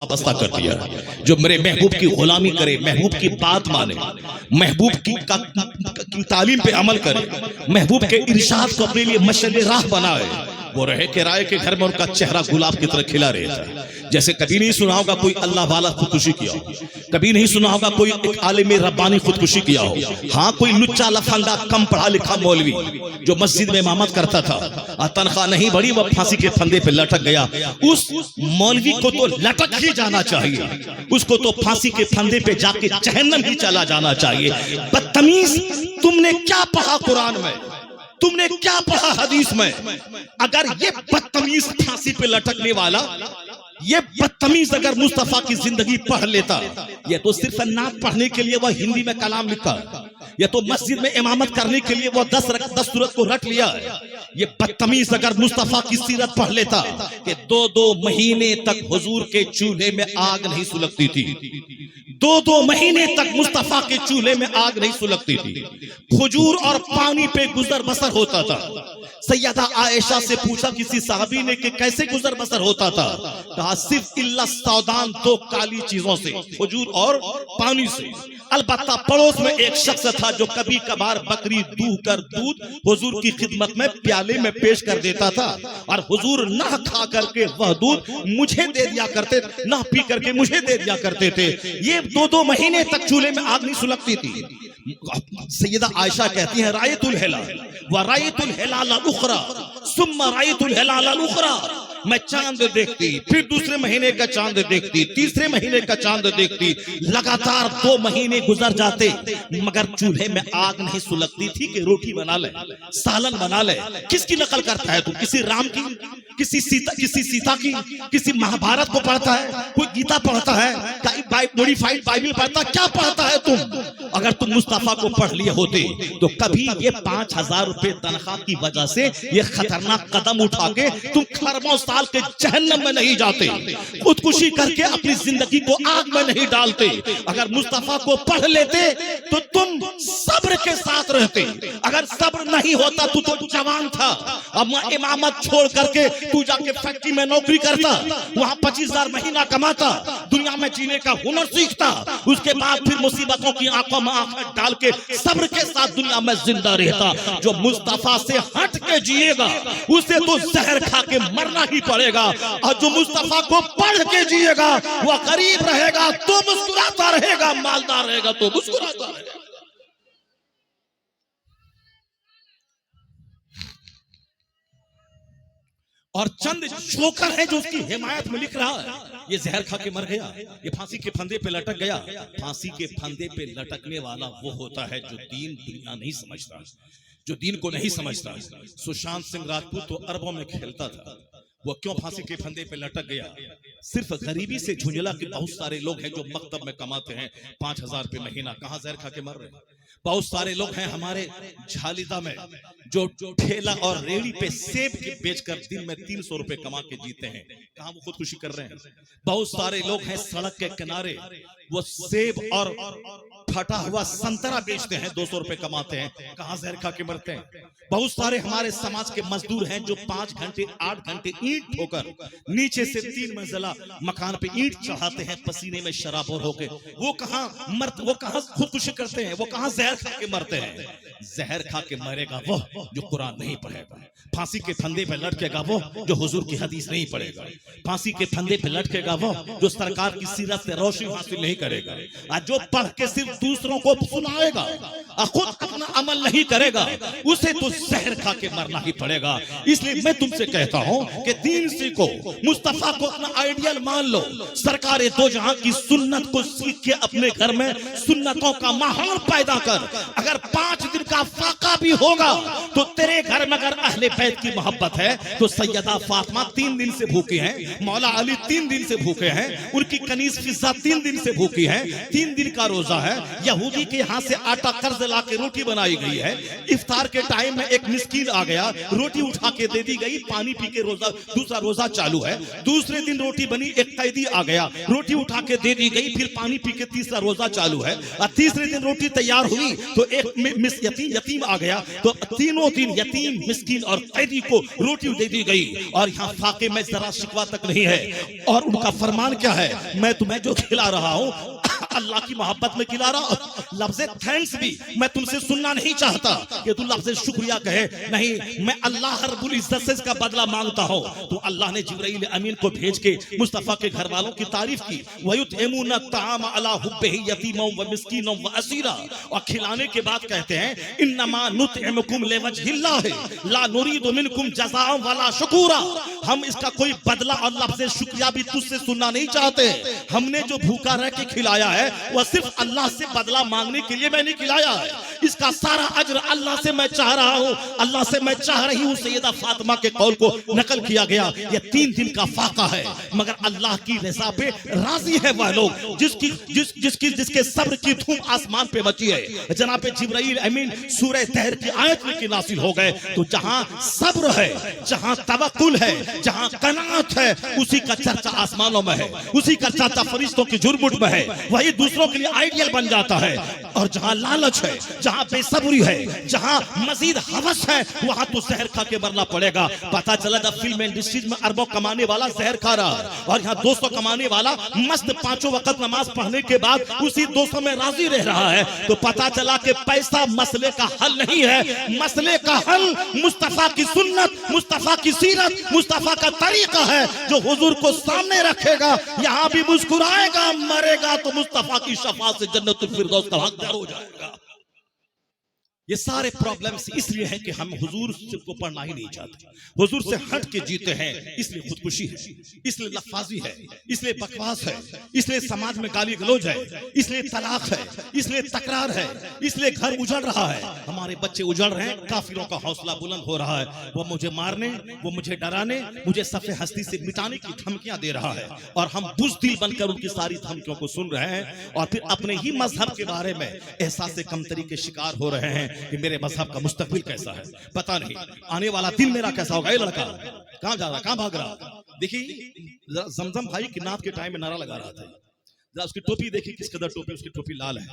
वास्ता कर दिया, जो मेरे महबूब की गुलामी करे, महबूब की बात माने, महबूब की तालीम पे अमल करे, महबूब के इरशाद को अपने लिए मशअल राह बनाए, वो रहे किराए के घर में उनका चेहरा गुलाब की तरह खिला रहता। जैसे कभी नहीं सुना होगा कोई अल्लाह वाला खुदकुशी किया हो, कभी नहीं सुना होगा कोई एक आलिम रब्बानी खुदकुशी किया हो। हाँ, कोई लुच्चा लफंगा कम पढ़ा लिखा मौलवी जो मस्जिद में इमामत करता था, तनख्वाह नहीं बढ़ी, वह फांसी के फंदे पे लटक गया। उस मौलवी को तो लटक ही जाना चाहिए, उसको तो फांसी के फंदे पे जाके जहन्नम ही चला जाना चाहिए। बदतमीज, तुमने क्या पढ़ा कुरान में, तुमने क्या पढ़ा हदीस में? अगर ये बदतमीज फांसी पे लटकने वाला, ये बदतमीज अगर मुस्तफा की जिंदगी पढ़ लेता, ये तो सिर्फ नात पढ़ने के लिए वह हिंदी में कलाम लिखा, ये तो मस्जिद में इमामत करने के लिए वह 10 सूरत को रट लिया है। ये बदतमीज अगर मुस्तफा की सीरत पढ़ लेता कि 2-2 महीने तक हुजूर के चूल्हे में आग नहीं सुलगती थी, 2-2 महीने तक मुस्तफा के चूल्हे में आग नहीं सुलगती थी, खजूर और पानी पे गुजर बसर होता था। सैयदा आयशा से पूछा किसी साहबी ने कि कैसे गुजर बसर होता था? कहा सिर्फ इल्ला सौदान, 2 काली चीजों से, खजूर और पानी से। अलबत्ता पड़ोस में एक शख्स था जो कभी कभार बकरी दूह कर दूध हुजूर की खिदमत में प्याले में पेश कर देता था, और हुजूर ना खा करके वह दूध मुझे दे दिया करते, ना पी करके मुझे दे दिया करते थे। ये 2-2 महीने तक चूल्हे में आग नहीं सुलगती थी। सैयदा आयशा कहती है रायतुल हिलाल व रायतुल हिलाल अल-उखरा सुम्मा रायतुल हिलाल अल-उखरा, मैं चांद देखती, फिर दूसरे महीने का चांद देखती, तीसरे महीने का चांद देखती, लगातार 2 महीने गुजर जाते, मगर चूल्हे में आग नहीं सुलगती थी कि रोटी बना ले, सालन बना ले। किसकी नकल करता है तू? किसी राम की, किसी सीता की, किसी महाभारत को पढ़ता है, कोई गीता पढ़ता है, मॉडिफाइड बाइबल पढ़ता, क्या पढ़ता है तुम? अगर तुम मुस्तफा को पढ़ लिए होते तो कभी ये 5000 रुपए तनख्वाह की वजह से ये खतरनाक कदम उठा के तुम खरबों साल के जहन्नम में नहीं जाते, खुदकुशी करके अपनी जिंदगी को आग में नहीं डालते। अगर मुस्तफा को पढ़ लेते तो तुम सब्र के साथ रहते। अगर सब्र नहीं होता तू तो जवान था, अब इमामत छोड़ करके तू जाके फैक्ट्री में नौकरी करता, वहां 25,000 महीना कमाता, दुनिया में जीने का हुनर सीखता, उसके बाद फिर मुसीबतों की आंखों में आंखें डाल के सब्र के साथ दुनिया में जिंदा रहता। जो मुस्तफा से हट के जिएगा उसे तो जहर खा के मरना ही पड़ेगा, और जो मुस्तफा को पढ़ के जिएगा वह गरीब रहेगा तो मुस्कुराता रहेगा, मालदार रहेगा तो मुस्कुराता रहेगा। और चंद जोकर है जो उसकी हिमायत में लिख रहा है ये जहर खा के मर गया, ये फांसी के फंदे पे लटक गया। फांसी के फंदे पे लटकने वाला वो होता है जो दीन दुनिया नहीं समझता, जो दीन को नहीं समझता। सुशांत सिंह राजपूत तो अरबों में खेलता था, वो क्यों फांसी के फंदे पे लटक गया? सिर्फ गरीबी से झुंझला के बहुत सारे लोग हैं जो मकतब में कमाते हैं 5,000 रुपए महीना, कहां जहर खा के मर रहे हैं। बहुत सारे लोग हैं हमारे झालिदा में जो ठेला और रेड़ी पे सेब के बेचकर दिन में 300 रुपए कमा के जीते हैं, कहां वो खुदकुशी कर रहे हैं। बहुत सारे लोग हैं सड़क के किनारे, वो सेब और फटा हुआ संतरा बेचते हैं, 200 रुपए कमाते हैं, कहां जहर खा के मरते हैं। बहुत सारे हमारे समाज के मजदूर हैं जो 5 घंटे 8 घंटे ईंट ठोकर नीचे से 3 मंजिला मकान पे ईंट चढ़ाते हैं पसीने में शराबोर होके, वो कहां खुदकुशी करते हैं, वो कहां जहर खा के मरते हैं। जहर खा के मरेगा वो जो कुरान नहीं पढ़ेगा, फांसी के फंदे पे लटकेगा वो जो हुजूर की हदीस नहीं पढ़ेगा, फांसी के फंदे पे लटकेगा वो जो सरकार की सीरत से रोशनी हासिल नहीं करेगा, और जो पढ़ के सिर्फ दूसरों को सुनाएगा और खुद अपना अमल नहीं करेगा, उसे तो जहर खा के मरना ही पड़ेगा। इसलिए मैं तुमसे कहता हूं कि दीन सीखो, मुस्तफा को अपना आइडियल मान लो, सरकार दो जहां की सुन्नत को सीख के अपने घर में सुन्नतों का माहौल पैदा कर। अगर 5 दिन का फाका भी होगा तो तेरे घर में अगर अहले बैत की मोहब्बत है तो सैयदा फातिमा 3 दिन से भूखे हैं, मौला अली 3 दिन से भूखे हैं, उनकी कनीज फिजा 3 दिन से भूखी है, 3 दिन का रोजा है। यहूदी के यहाँ से आटा कर्ज ला के रोटी बनाई गई है, इफ्तार के टाइम में एक मिस्कीन आ गया, रोटी उठा के दे दी गई, पानी पी के रोजा, दूसरा रोजा चालू है। दूसरे दिन रोटी बनी, एक कैदी आ गया, रोटी उठा के दे दी गई, फिर पानी पी के तीसरा रोजा चालू है। और तीसरे दिन रोटी तैयार हुई तो एक यतीम आ गया तो तीनों दिन यतीम, मिस्कीन और कैदी को रोटी दे दी गई। और यहाँ फाके में जरा शिकवा तक नहीं है। और उनका फरमान क्या है, मैं तुम्हें जो खिला रहा हूँ अल्लाह की मोहब्बत में खिला रहा हूं। लफ्ज़े थैंक्स भी मैं तुमसे सुनना नहीं चाहता कि तुम लफ्ज़े शुक्रिया कहे, नहीं, मैं अल्लाह रब्बुल इज्जत से इसका बदला मांगता हूं। तो अल्लाह ने जिब्राइल अमीन को भेज के मुस्तफ़ा के घर वालों की तारीफ की। वयुतइमूना ताम अला हुब्बिही यतीमों व मिस्कीनों व असीरा। और खिलाने के बाद कहते हैं इन्नमा नुतइमुकुम लिवजहिल्लाह ला नुरीदु मिनकुम जज़ाअ वला शुकुरा। हम इसका कोई बदला और लफ्ज़े शुक्रिया भी तुझसे सुनना नहीं चाहते। हमने जो भूखा रह के खिलाया है वह सिर्फ अल्लाह से बदला मांगने के लिए मैंने खिलाया है। इसका सारा अज्र अल्लाह से मैं चाह रहा हूं, अल्लाह से मैं चाह रही हूं। सैयदा फातिमा के कौल को नकल किया गया। यह 3 दिन का फाका है, मगर अल्लाह की रज़ा पे राजी है वह लोग जिसके सब्र की धूम आसमान पे मची है। जनाब जिब्राइल अमीन सूरह तहर की आयत में नासिल हो गए। तो जहां सब्र है, जहां तवक्कुल है, जहां कनात है, उसी का चर्चा आसमानों में है, उसी का चर्चा फरिश्तों की झुरमुट में है। वही दूसरों के लिए आइडियल बन जाता है। और जहां लालच है, जहां बेसब्री है, जहां मजीद हवस है, वहां तो जहर खा के मरना पड़ेगा। पता चला जब फिल्म इंडस्ट्रीज में अरबों कमाने वाला जहर खा रहा है और यहाँ 200 कमाने वाला मस्त 5 वक्त नमाज पढ़ने के बाद उसी 200 में राजी रह रहा है, तो पता चला कि पैसा मसले का हल नहीं है। मसले का हल मुस्तफा की सुन्नत, मुस्तफा की सीरत, मुस्तफा का तरीका है, जो हुजूर को सामने रखेगा। यहाँ भी मुस्कुराएगा, मरेगा तो मुस्तफा की शफाअत से जन्नतुल फिरदौस का हकदार हो जाएगा। ये सारे प्रॉब्लम्स इसलिए हैं कि हम हुजूर को पढ़ना ही नहीं चाहते, हुजूर से हट के जीते हैं। इसलिए खुदकुशी है, इसलिए लफाजी है, इसलिए बकवास है, इसलिए समाज में गाली गलौज है, इसलिए तलाक है, इसलिए तकरार है, इसलिए घर उजड़ रहा है, हमारे बच्चे उजड़ रहे हैं। काफिरों का हौसला बुलंद हो रहा है, वो मुझे मारने, वो मुझे डराने, मुझे सफ़े हस्ती से मिटाने की धमकियां दे रहा है। और हम बुज़दिल बनकर उनकी सारी धमकियों को सुन रहे हैं और फिर अपने ही मजहब के बारे में एहसास कमतरी के शिकार हो रहे हैं कि मेरे मजहब का मुस्तकबिल कैसा है, पता नहीं आने वाला दिन मेरा कैसा होगा। ये लड़का कहां जा रहा, कहां भाग रहा। देखिए जमजम भाई की नात के टाइम में नारा लगा रहा था, जरा उसकी टोपी देखिए किस कदर टोपी, उसकी टोपी लाल है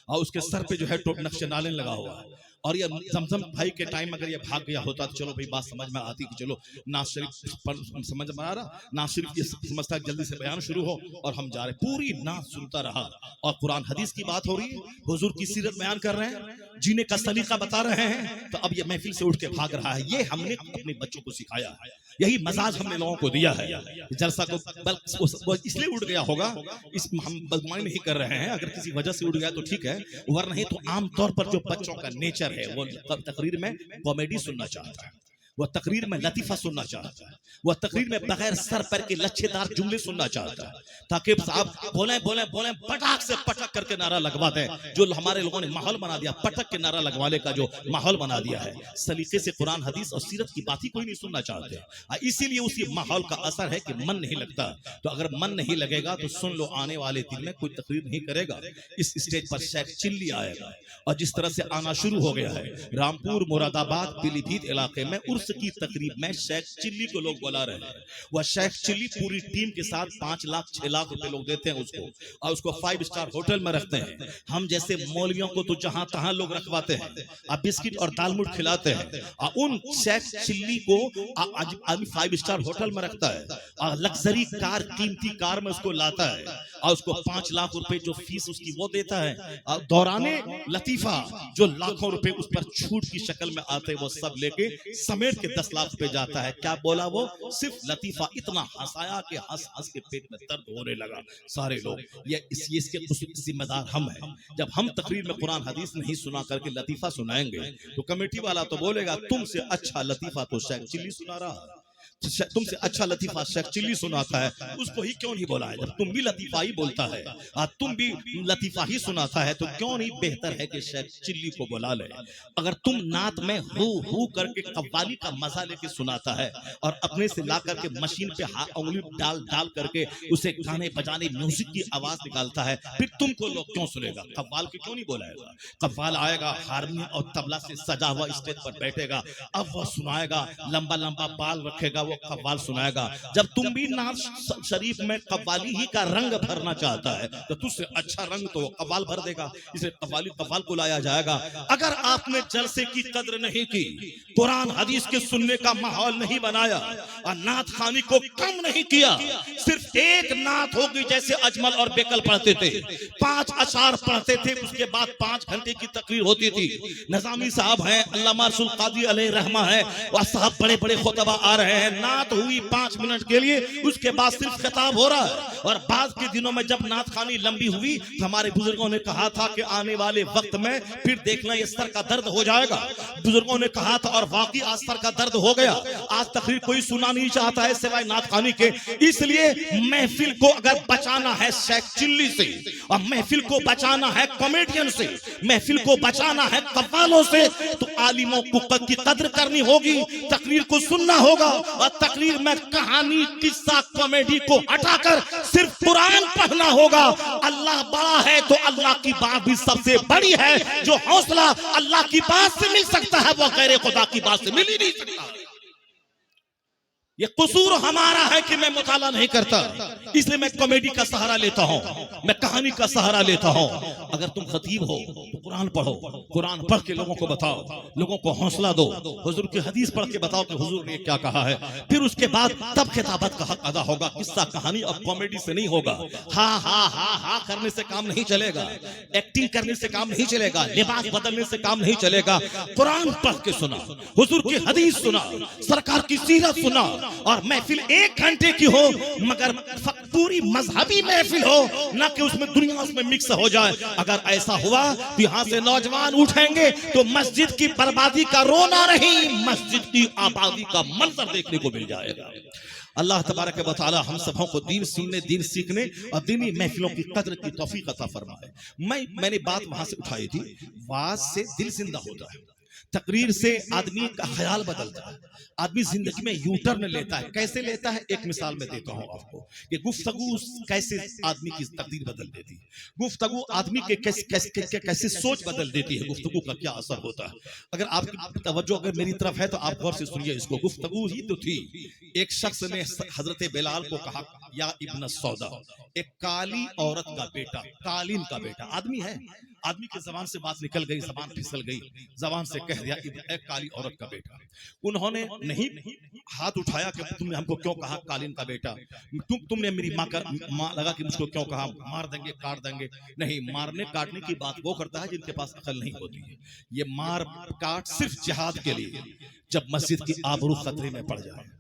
और उसके सर पे जो है नक्शे नाले लगा हुआ है। और ये जमजम भाई के टाइम अगर ये भाग गया होता तो चलो भाई बात समझ में आती कि चलो नाज शरीफ पर समझ में आ रहा, नाज शरीफ ये समझता जल्दी से बयान शुरू हो और हम जा रहे। पूरी नाज सुनता रहा और कुरान हदीस की बात हो रही है, हुजूर की सीरत बयान कर रहे हैं, जीने का सलीका बता रहे हैं। तो अब ये महफिल से उठ के भाग रहा है। ये हमने अपने बच्चों को सिखाया है, यही मजाज हमने लोगों को दिया है। जलसा को इसलिए उठ गया होगा, इस हम बदमानी नहीं कर रहे हैं, अगर किसी वजह से उठ गया तो ठीक है, वरना नहीं तो आमतौर पर जो बच्चों का नेचर है वो तकरीर में कॉमेडी सुनना चाहता है, वह तकरीर में लतीफा सुनना चाहता है, वह तकरीर में बगैर सर पर के लच्छेदार जुमले सुनना चाहता है, ताकि साहब बोले बोले बोले पटाख से पटक करके नारा लगवा दें। जो हमारे लोगों ने माहौल बना दिया, पटक के नारा लगवाने का जो माहौल बना दिया है, सलीके से कुरान हदीस और सीरत की बात ही कोई नहीं सुनना चाहते। इसीलिए उसी माहौल का असर है कि मन नहीं लगता। तो अगर मन नहीं लगेगा तो सुन लो, आने वाले दिन में कोई तकरीर नहीं करेगा। इस स्टेज पर शेख चिल्ली आएगा और जिस तरह से आना शुरू हो गया है, रामपुर, मुरादाबाद, पीलीभीत इलाके में उर्स की तकरीब में शेख चिल्ली को लोग बुला रहे हैं। वह शेख चिल्ली पूरी टीम के साथ 5 लाख 6 लाख रुपए लोग देते हैं उसको, और उसको 5 स्टार होटल में रखते हैं। हम जैसे मौलवियों को तो जहां तहां लोग रखवाते हैं, अब बिस्किट और दालमूट खिलाते हैं, और उन शेख चिल्ली को आदमी 5 स्टार होटल में रखता है और लग्जरी कार, कीमती कार में उसको लाता है और उसको 5 लाख रुपए जो फीस उसकी वो देता है। और दौराने लतीफा जो लाखों रुपए उस पर छूट की शक्ल में आते हैं, वो सब लेके समेट के 10 लाख पे जाता है। क्या बोला वो? सिर्फ लतीफा इतना हंसाया कि हंस हंस के पेट में दर्द होने लगा सारे लोग। इसके जिम्मेदार हम हैं। जब हम तकरीर में कुरान हदीस नहीं सुना करके लतीफा सुनाएंगे तो कमेटी वाला तो बोलेगा तुमसे अच्छा लतीफा तो शेख चिल्ली सुना रहा है, तुमसे अच्छा लतीफा शेख चिल्ली सुनाता है, उसको ही क्यों नहीं बोला है? जब तुम भी लतीफा ही बोलता है और तुम भी लतीफा ही सुनाता है तो क्यों नहीं बेहतर है कि शेख चिल्ली को बुला ले? अगर तुम नात में हु करके कव्वाली का मजा लेके सुनाता है और अपने से ला करके मशीन पे उंगली डाल डाल करके उसे गाने बजाने म्यूजिक की आवाज निकालता है, फिर तुमको लोग क्यों सुनेगा? कव्वाल की क्यों नहीं बोलाएगा? कव्वाल आएगा, हारमोनियम और तबला से सजा हुआ स्टेज पर बैठेगा, अब वह सुनाएगा, लंबा लंबा बाल रखेगा, रखेगा वो कव्वाल सुनाएगा। जब तुम भी नाज शरीफ में कव्वाली ही का रंग भरना चाहता है तो तुझसे अच्छा रंग तो कव्वाल भर देगा, इसे कव्वाल को लाया जाएगा। अगर आपने जलसे की कद्र नहीं की, कुरान हदीस के सुनने का माहौल नहीं बनाया और नात खानी को कम नहीं किया, सिर्फ एक नात होगी जैसे अजमल और बेकल पढ़ते थे, 5 अशार पढ़ते थे, उसके बाद 5 घंटे की तकरीर होती थी। नज़ामी साहब हैं, अल्लामा रसूल कादी अलैहि रहमा है, वह साहब बड़े बड़े खुतबा आ रहे हैं, नात हुई 5 मिनट के लिए, उसके बाद सिर्फ खिताब हो रहा है। और बाद के दिनों में जब नात खानी लंबी हुई तो हमारे बुजुर्गों ने कहा था कि आने वाले वक्त में फिर देखना ये सर का दर्द हो जाएगा। बुजुर्गों ने कहा था और वाकई आज सर का दर्द हो गया। आज तकरीर कोई सुना नहीं चाहता है सिवाय नात खानी के। इसलिए महफिल को अगर बचाना है शेख चिल्ली से, और महफिल को बचाना है कॉमेडियन से, महफिल को बचाना है कव्वालों से, तो आलिमों को की कद्र करनी होगी, तकरीर को सुनना होगा, और तकरीर में कहानी किस्सा कॉमेडी को हटाकर सिर्फ कुरान पढ़ना होगा। अल्लाह बड़ा है तो अल्लाह की बात भी सबसे बड़ी है। जो हौसला अल्लाह की बात से मिल सकता है वो गैर खुदा की बात से मिल ही नहीं सकता। ये कसूर हमारा है कि मैं मुताला नहीं करता, इसलिए मैं कॉमेडी का सहारा लेता हूं, मैं कहानी का सहारा लेता हूं। अगर तुम खतीब हो तो कुरान पढ़ो, कुरान पढ़ के लोगों को बताओ, लोगों को हौसला दो, हुजूर की हदीस पढ़ के बताओ कि हुजूर ने क्या कहा है। फिर उसके बाद तब खिताबत का हक अदा होगा। किस्सा कहानी और कॉमेडी से नहीं होगा। हा हा हा हा करने से काम नहीं चलेगा, एक्टिंग करने से काम नहीं चलेगा, लिबास बदलने से काम नहीं चलेगा। कुरान पढ़ के सुना, हुजूर की हदीस सुना, सरकार की सीरत सुना, और महफिल 1 घंटे की हो मगर पूरी मजहबी महफिल हो, ना कि उसमें दुनिया उसमें मिक्स हो जाए। अगर ऐसा हुआ तो यहाँ से नौजवान उठेंगे तो मस्जिद की बर्बादी का रोना नहीं, मस्जिद की आबादी का मंजर देखने को मिल जाएगा। अल्लाह तबारक व तआला हम सबों को दीन सुनने, दीन सीखने और दीनी महफिलों की कद्र की तौफीक अता फरमाए। मैंने बात वहां से उठाई थी, वाज से दिल जिंदा होता है, तकरीर से आदमी का ख्याल बदलता है, आदमी जिंदगी में यू टर्न लेता है। कैसे लेता है, एक मिसाल में देता हूं आपको कि गुफ्तगू कैसे आदमी की तकदीर बदल देती है, गुफ्तगू आदमी के कैसे सोच बदल देती है, गुफ्तगू का क्या असर होता है। अगर आपकी तवज्जो अगर मेरी तरफ है तो आप गौर से सुनिए इसको। गुफ्तगू ही तो थी, एक शख्स ने हजरत बिलाल को कहा, या इब्न सौदा, एक काली औरत का बेटा, कालीन का बेटा, आदमी है, आदमी की जबान से बात निकल गई, जबान फिसल गई, जबान से कह दिया एक काली औरत का बेटा। उन्होंने नहीं हाथ उठाया कि तुमने हमको क्यों कहा कालीन का बेटा, तुमने मेरी माँ लगा कि मुझको क्यों कहा, मार देंगे काट देंगे। नहीं, मारने काटने की बात वो करता है जिनके पास अकल नहीं होती है। ये मार काट सिर्फ जिहाद के लिए, जब मस्जिद की आबरू खतरे में पड़ जाए,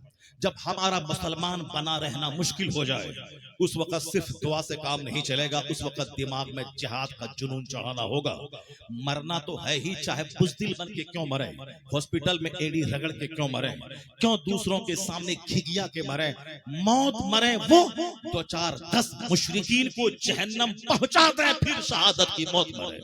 जब हमारा मुसलमान बना रहना मुश्किल हो जाए, उस वक्त सिर्फ दुआ से काम नहीं चलेगा, उस वक्त दिमाग में जिहाद का जुनून चढ़ाना होगा। मरना तो है ही, चाहे बुज़दिल बन के क्यों मरे, हॉस्पिटल में एड़ी रगड़ के क्यों मरे, क्यों दूसरों के सामने घिघिया के मरे, मौत मरे वो 2-4-10 मुशरिकीन को जहन्नम पहुंचा दे, फिर शहादत की मौत मरे,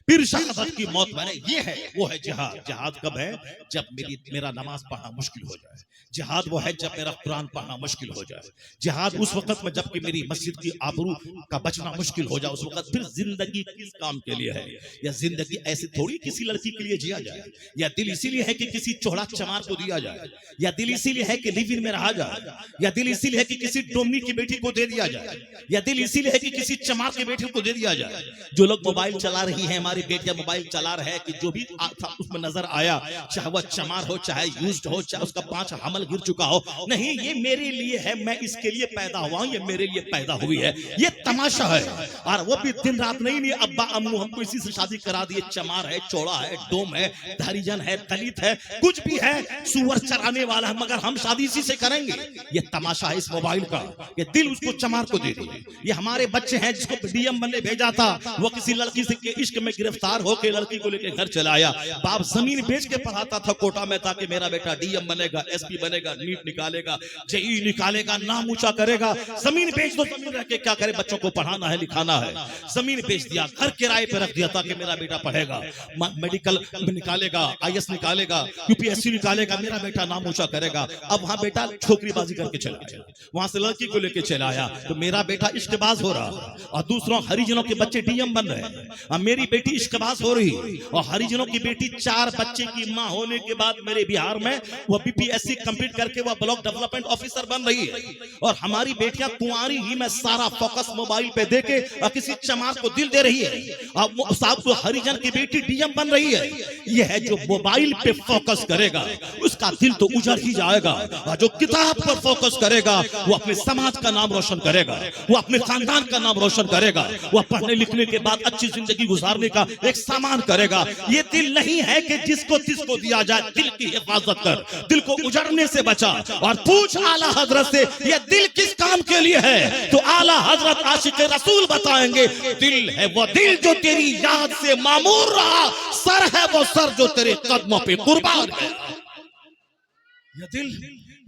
फिर शहादत की मौत मरे। ये है, वो है जिहाद। जिहाद कब है, जब मेरा नमाज पढ़ना मुश्किल हो जाए। जिहाद वो है जब मेरा कुरान पढ़ना मुश्किल हो जाए। जिहाद उस वक्त में जबकि मेरी मस्जिद की आबरू का बचना मुश्किल हो जाए, उस वक्त फिर जिंदगी किस काम के लिए है। या जिंदगी ऐसे थोड़ी किसी लड़की के लिए जिया जाए, या दिल इसीलिए है कि किसी चोड़ा चमार को दिया जाए, या दिल इसीलिए है कि लिव इन में रहा जाए, या दिल इसीलिए है कि किसी डोमनी की बेटी को दे दिया जाए, या दिल इसीलिए है कि किसी चमार की बेटी को दे दिया जाए। जो लोग मोबाइल चला रही है, हमारी बेटियां मोबाइल चला रहे हैं, कि जो भी उसमें नजर आया, चाहे वह चमार हो, चाहे यूज्ड हो, चाहे उसका 5 हमल गिर चुका हो, नहीं, ये मेरे लिए है, मैं इसके लिए पैदा हुआ हूं, ये मेरे लिए पैदा हुई है। ये तमाशा है, और वो भी दिन रात नहीं, अब्बा अम्मू हमको इसी से शादी करा दिए, चमार है, चौड़ा है, डोम है, हरिजन है, दलित है, कुछ भी है, सुअर चराने वाला है, मगर हम शादी इसी से करेंगे। ये तमाशा है इस मोबाइल का, ये दिल उसको चमार को दे दिए। ये हमारे बच्चे हैं जिसको डीएम बनने भेजा था, वो किसी लड़की से के इश्क में गिरफ्तार होकर लड़की को लेकर घर चला आया। बाप जमीन बेच के पढ़ाता था कोटा में, ताकि मेरा बेटा डीएम बनेगा, एसपी बनेगा, नीट निकालेगा, जेई निकालेगा, नाम ऊंचा करेगा। जमीन बेच दो, जमीन रख के क्या करे, बच्चों को पढ़ाना है, लिखाना है। जमीन बेच दिया, घर किराए पे रख दिया ताकि मेरा बेटा पढ़ेगा, मेडिकल निकालेगा, आईएएस निकालेगा, यूपीएससी निकालेगा, मेरा बेटा नाम ऊंचा करेगा। अब वहां बेटा छोकरीबाजी करके चला गया, वहां से लड़की को लेके चला आया, तो मेरा बेटा इश्कबाज हो रहा, और दूसरों हरिजनों के बच्चे डीएम बन रहे हैं, और मेरी बेटी इश्कबाज हो रही। और हरिजनों की बेटी 4 बच्चे की मां होने के बाद मेरे बिहार में वो बीपीएससी कंप्लीट करके वह ब्लॉक डेवलपमेंट ऑफिसर बन रही है, और हमारी बेटियां कुंवारी ही में सारा फोकस मोबाइल पे देके और किसी चमार को दिल दे रही है। अब साहब को हरिजन की बेटी डीएम बन रही है। यह है जो मोबाइल पे फोकस करेगा उसका दिल तो उजड़ ही जाएगा, और जो किताब पर फोकस करेगा वो अपने समाज का नाम रोशन करेगा, वो अपने खानदान का नाम रोशन करेगा, वो पढ़ने लिखने के बाद अच्छी जिंदगी गुजारने का एक सामान करेगा। ये दिल नहीं है कि जिसको तिसको दिया जाए। दिल की हिफाजत कर, दिल को उजड़ने से बचा, और पूछ आला हजरत से ये दिल किस काम के लिए है, तो आला हजरत आशिक रसूल बताएंगे दिल है वो दिल जो तेरी याद से मामूर रहा, सर है वो सर जो तेरे कदमों पे कुर्बान है।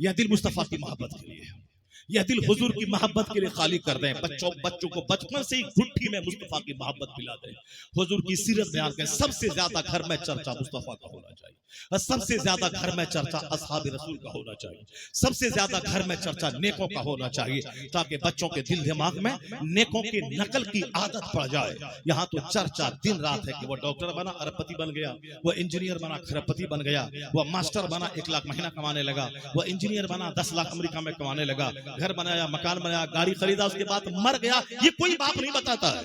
यह दिल मुस्तफा की मोहब्बत के लिए है, यह दिल हुजूर की मोहब्बत के लिए खाली कर दें। बच्चों को बचपन से ही गुट्ठी में मुस्तफा की मोहब्बत पिला दें। हुजूर की सीरत बयान करें। सबसे ज्यादा घर में चर्चा मुस्तफा का होना चाहिए, और सबसे ज्यादा घर में चर्चा असहाब रसूल का होना चाहिए, सबसे ज्यादा घर में चर्चा नेकों का होना चाहिए, ताकि बच्चों के दिल दिमाग में नेकों की नकल की आदत पड़ जाए। यहाँ तो चर्चा दिन रात है कि वो डॉक्टर बना अरबपति बन गया, वो इंजीनियर बना खरबपति बन गया, वो मास्टर बना 1 लाख महीना कमाने लगा, वो इंजीनियर बना 10 लाख अमेरिका में कमाने लगा, घर बनाया, मकान बनाया, गाड़ी खरीदा, उसके बाद मर गया। ये कोई बाप नहीं बताता है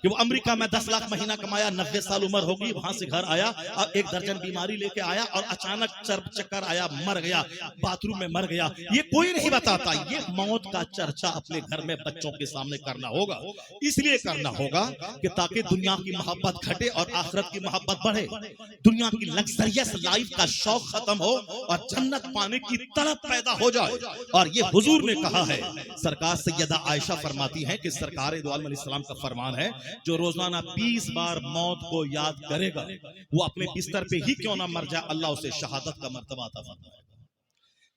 कि वो अमेरिका में 10 लाख महीना कमाया, 90 साल उम्र होगी, वहां से घर आया और 1 दर्जन बीमारी लेके आया और अचानक चक्कर आया, मर गया, बाथरूम में मर गया। ये कोई नहीं बताता। ये मौत का चर्चा अपने घर में बच्चों के सामने करना होगा। इसलिए करना होगा कि ताकि दुनिया की मोहब्बत घटे और आखिरत की मोहब्बत बढ़े, दुनिया की लग्जरियस लाइफ का शौक खत्म हो और जन्नत पाने की तड़प पैदा हो जाए। और ये हुजूर ने कहा है, सरकार सैयदा आयशा फरमाती हैं कि सरकार दो आलम अलैहिस्सलाम का फरमान है, जो रोजाना 20 बार मौत को याद करेगा वो अपने बिस्तर पे ही क्यों ना मर जाए, अल्लाह उसे शहादत का मर्तबा अता फरमाएगा।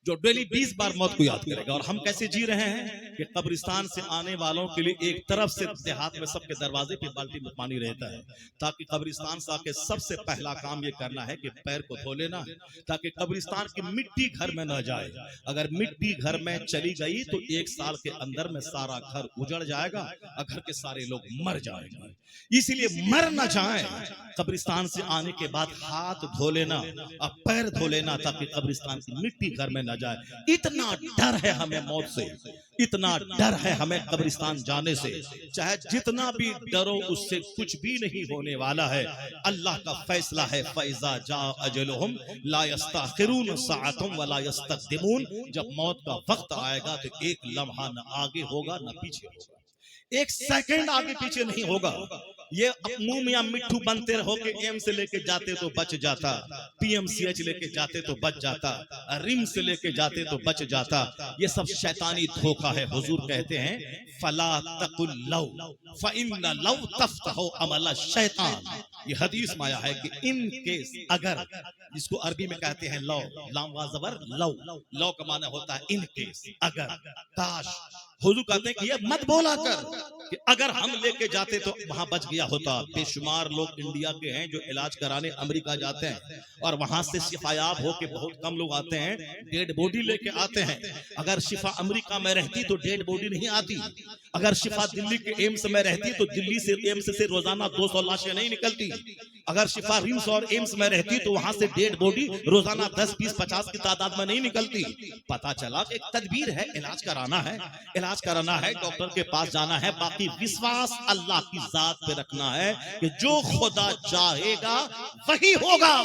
जो डेली 20 बार मौत को याद करेगा। और हम कैसे जी रहे हैं कि कब्रिस्तान से आने वालों के लिए एक तरफ से देहात में सबके दरवाजे पे बाल्टी में पानी रहता है, ताकि कब्रिस्तान से आके सबसे पहला काम ये करना है कि पैर को धो लेना, ताकि कब्रिस्तान की मिट्टी घर में न जाए। अगर मिट्टी घर में चली गई तो 1 साल के अंदर में सारा घर उजड़ जाएगा और घर के सारे लोग मर जाएंगे। इसलिए मर न जाए, कब्रिस्तान से आने के बाद हाथ धो लेना और पैर धो लेना, ताकि कब्रिस्तान की मिट्टी घर में न जाए। इतना डर है हमें मौत से, इतना डर है हमें कब्रिस्तान जाने से। चाहे जितना भी डरो, उससे कुछ भी नहीं होने वाला है। अल्लाह का फैसला है, फैजा जा अजलुहुम ला यस्ताखिरून साअतुम वला यस्तक़दिमून। जब मौत का वक्त आएगा तो एक लम्हा न आगे होगा न पीछे होगा, 1 सेकंड आगे पीछे नहीं होगा। ये मुंह में मिट्ठू बनते रहो कि एम से लेके जाते तो बच जाता, पीएमसीएच लेके जाते तो बच जाता, रिम से लेके जाते तो बच जाता। ये सब शैतानी धोखा है। हुजूर कहते हैं फला तकुल लौ फइन्न लौ तफ्तहु अमल शैतान। ये हदीस में आया है कि इन केस अगर, इसको अरबी में कहते हैं लौ, लाम वा जबर लौ, लौ का माना होता है इन केस, अगर, काश। हुजूर कहते हैं कि ये मत बोला कर कि अगर हम लेके जाते तो वहां बच गया होता। बेशुमार लोग इंडिया के हैं जो इलाज कराने अमेरिका जाते हैं और वहां से शिफायाब हो के बहुत कम लोग आते हैं, डेड बॉडी लेके आते हैं। अगर शिफा अमेरिका में रहती तो डेड बॉडी नहीं आती। अगर शिफा दिल्ली के एम्स में रहती तो दिल्ली से एम्स से रोजाना 200 लाशें नहीं निकलती। अगर शिफा रिम्स और एम्स में रहती तो वहां से डेड बॉडी रोजाना 10, 20, 50 की तादाद में नहीं निकलती। पता चला एक तदबीर है, इलाज कराना है, इलाज कराना है, डॉक्टर के पास जाना है। बाकी विश्वास अल्लाह की जात पे रखना है कि जो खुदा चाहेगा वही होगा।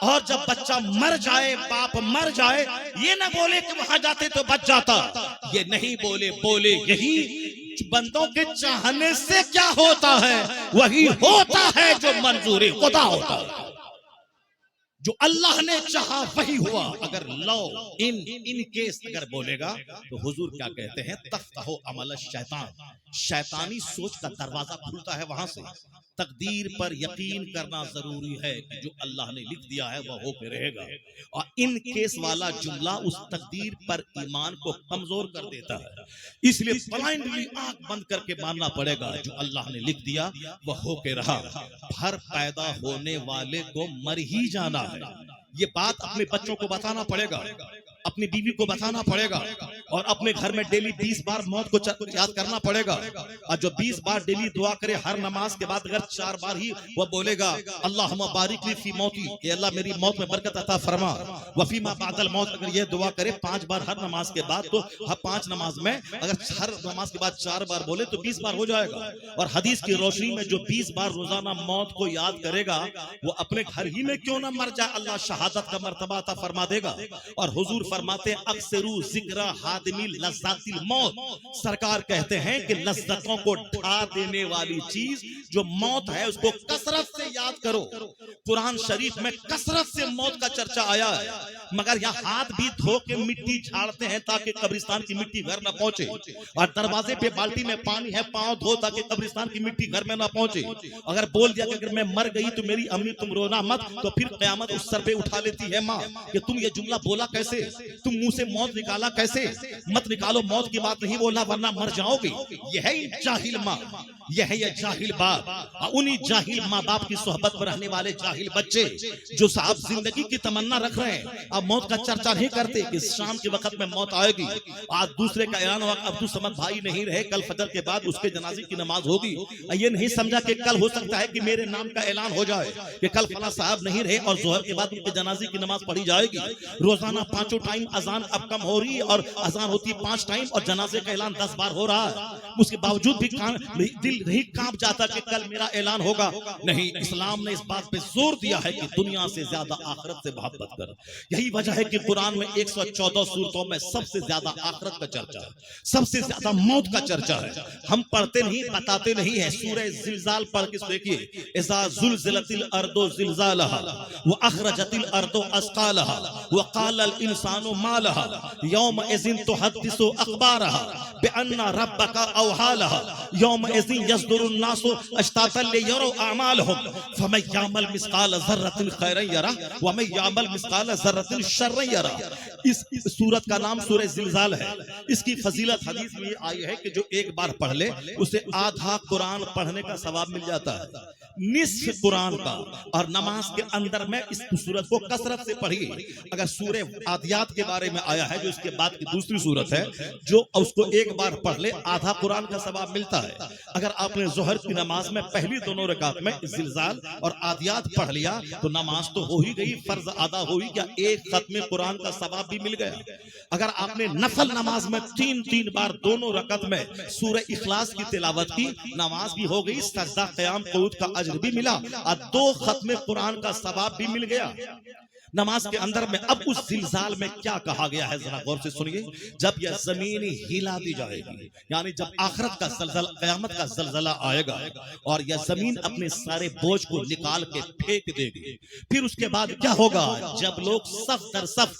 और जब बच्चा मर जाए, बाप मर जाए, ये ना बोले कि वहां जाते तो बच जाता, ये नहीं बोले, बोले यही बंदों के चाहने से क्या होता है, वही होता है जो मंजूरी खुदा होता है। जो अल्लाह ने चाहा वही हुआ। अगर लो इन केस अगर बोलेगा तो हुजूर क्या कहते हैं, तफ्तहु अमल शैतान। शैतानी सोच का दरवाजा खुलता है वहां से। तकदीर पर यकीन करना जरूरी है कि जो अल्लाह ने लिख दिया है वह होकर रहेगा। और इन केस वाला जुमला उस तकदीर पर ईमान को कमजोर कर देता है। इसलिए ब्लाइंडली आंख बंद करके मानना पड़ेगा, जो अल्लाह ने लिख दिया वह होके रहा। हर पैदा होने वाले को मर ही जाना है। ये बात अपने बच्चों को बताना पड़ेगा। अपनी बीवी को बताना पड़ेगा और अपने घर में डेली 20 बार मौत को याद करना पड़ेगा। और जो 20 बार डेली दुआ करे हर नमाज के बाद, अगर 4 बार ही वह बोलेगा अल्लाहुम्मा बारिक ली फी मौती, ये अल्लाह मेरी मौत में बरकत अता फरमा, वफी मा बादल मौत, अगर ये दुआ करे 5 बार हर नमाज के बाद, तो हर 5 नमाज में अगर हर नमाज के बाद 4 बार बोले तो 20 बार हो जाएगा। और हदीस की रोशनी में जो 20 बार रोजाना मौत को याद करेगा वो अपने घर ही में क्यों ना मर जाए, अल्लाह शहादत का मर्तबा अता फरमा देगा। और हुजूर फरमाते हैं अक्सरू जिक्र हादिमी लज़्ज़ातिल मौत, सरकार कहते हैं कि लज्जतों को ढा देने वाली चीज जो मौत है उसको कसरत से याद करो। कुरान शरीफ में कसरत से मौत का चर्चा आया है, मगर यहाँ हाथ भी धो के मिट्टी झाड़ते हैं ताकि कब्रिस्तान की मिट्टी घर न पहुंचे, और दरवाजे पे बाल्टी में पानी है, पांव धो ताकि कब्रिस्तान की मिट्टी घर में न पहुंचे। अगर बोल दिया कि अगर मैं मर गई तो मेरी अम्मी तुम रोना मत, तो फिर कयामत उस सर पे उठा लेती है माँ कि तुम ये जुमला बोला कैसे, तुम मुंह से मौत निकाला कैसे। मत निकालो, मौत की बात नहीं बोलना वरना मर जाओगे। यह है जाहिल माँ, यह है ये जाहिल बाप। उन्हीं जाहिल माँ बाप की सोहबत में रहने वाले जाहिल बच्चे जो साहब जिंदगी की तमन्ना रख रहे हैं, अब मौत का चर्चा नहीं करते कि शाम के वक्त में मौत आएगी। आज दूसरे का ऐलान हुआ अब्दुल समद भाई नहीं रहे, कल फजर के बाद उसके जनाजे की नमाज होगी। ये नहीं समझा कि कल हो सकता है कि मेरे नाम का ऐलान हो जाए कि कल फला साहब नहीं रहे और जोहर के बाद उनके जनाजे की नमाज पढ़ी जाएगी। रोजाना 5 टाइम अजान अब कम हो रही है और अजान होती 5 टाइम और जनाजे का ऐलान 10 बार हो रहा है। उसके बावजूद भी दिल नहीं कांप जाता कि कल मेरा ऐलान होगा। नहीं, इस्लाम ने इस बात पे जोर दिया है कि दुनिया से ज्यादा आखिरत से मोहब्बत कर। यही वजह है कि कुरान में 114 सूरतों में सबसे ज्यादा आखिरत का चर्चा है, सबसे ज्यादा मौत का चर्चा है। हम पढ़ते नहीं, बताते नहीं है। सूरह जिलजाल पढ़ के देखिए, इज़ा ज़ुलज़िलतिल अर्दु ज़िलज़ालहा व अखरजतिल अर्दु अस्क़ालहा व क़ालल इंसानु मा लहा यौम इज़िन तुहद्दिसु अख़बारहा बिअन्ना रब्बका औहालहा यौम इज़िन यस्दुरुन नासु अश्तातन लियरौ अमालहुम फमन यअमल मिस्क़ाल ज़र्रतिन खैरन यरा व मन यअमल मिस्क़ाल ज़र्रतिन शर्रन यरा। इस सूरत का नाम सूरह जिलज़ाल है। इसकी फजीलत हदीस में आई है कि जो एक बार पढ़ ले उसे आधा कुरान पढ़ने का सवाब मिल जाता है, निस्फ कुरान का। और नमाज के अंदर में इस सूरत को कसरत से पढ़िए। अगर सूरह आदियात के बारे में आया है जो इसके बाद की दूसरी सूरत है, जो उसको एक बार पढ़ ले आधा कुरान का सवाब मिलता है। अगर आपने जोहर की नमाज में पहली दोनों रकात में जिलजाल और आदियात पढ़ लिया तो नमाज तो हो ही गई, फर्ज अदा हो ही गया, एक खत्म कुरान का सवाब भी मिल गया। अगर आपने नफल नमाज में 3 बार दोनों रकात में सूरह इखलास की तिलावत की, नमाज भी हो गई, सजदा क़याम क़ुऊद का अज्र भी मिला और 2 खत्म कुरान का सवाब भी मिल गया नमाज के अंदर में। अब उस जिलजाल में क्या कहा गया है जरा गौर से सुनिए। जब यह जमीन हिला दी जाएगी, यानी जब आखिरत का ज़लज़ला, क़यामत का ज़लज़ला आएगा और यह जमीन अपने सारे बोझ को निकाल के फेंक देगी, फिर उसके बाद क्या होगा? जब लोग सफ दर सफ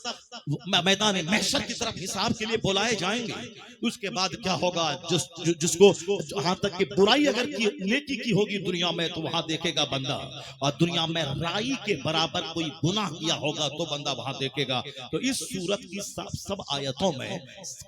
मैदान महशर की तरफ हिसाब के लिए बुलाए जाएंगे, उसके बाद क्या होगा? जिसको जहां तक कि बुराई अगर नेकी की होगी दुनिया में तो वहां देखेगा बंदा, और दुनिया में राई के बराबर कोई गुनाह किया होगा तो बंदा वहां देखेगा। तो इस सूरत की सब आयतों में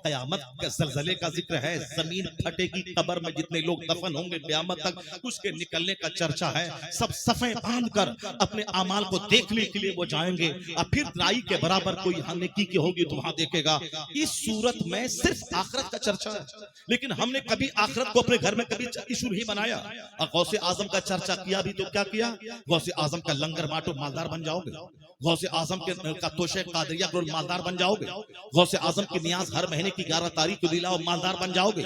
कयामत के ज़लज़ले का जिक्र है। जमीन फटेगी, कब्र में जितने लोग दफन होंगे कयामत तक उसके निकलने का चर्चा है। सब सफ़े बांध कर अपने अमाल को देखने के लिए वो जाएंगे, और फिर राई के बराबर कोई नेकी की होगी तो वहां देखेगा। इस सूरत में सिर्फ आखिरत का चर्चा है, लेकिन हमने कभी आखिरत को अपने घर में कभी इशू नहीं बनाया। और गौसे आजम का चर्चा किया भी तो क्या किया? गौसे आजम का लंगर बांटो, मालदार बन जाओगे। गौसे आजम का तोशे कादरिया करो, मालदार बन जाओगे। गौसे आजम की नियाज हर महीने की 11 तारीख को दिलाओ, मालदार बन जाओगे।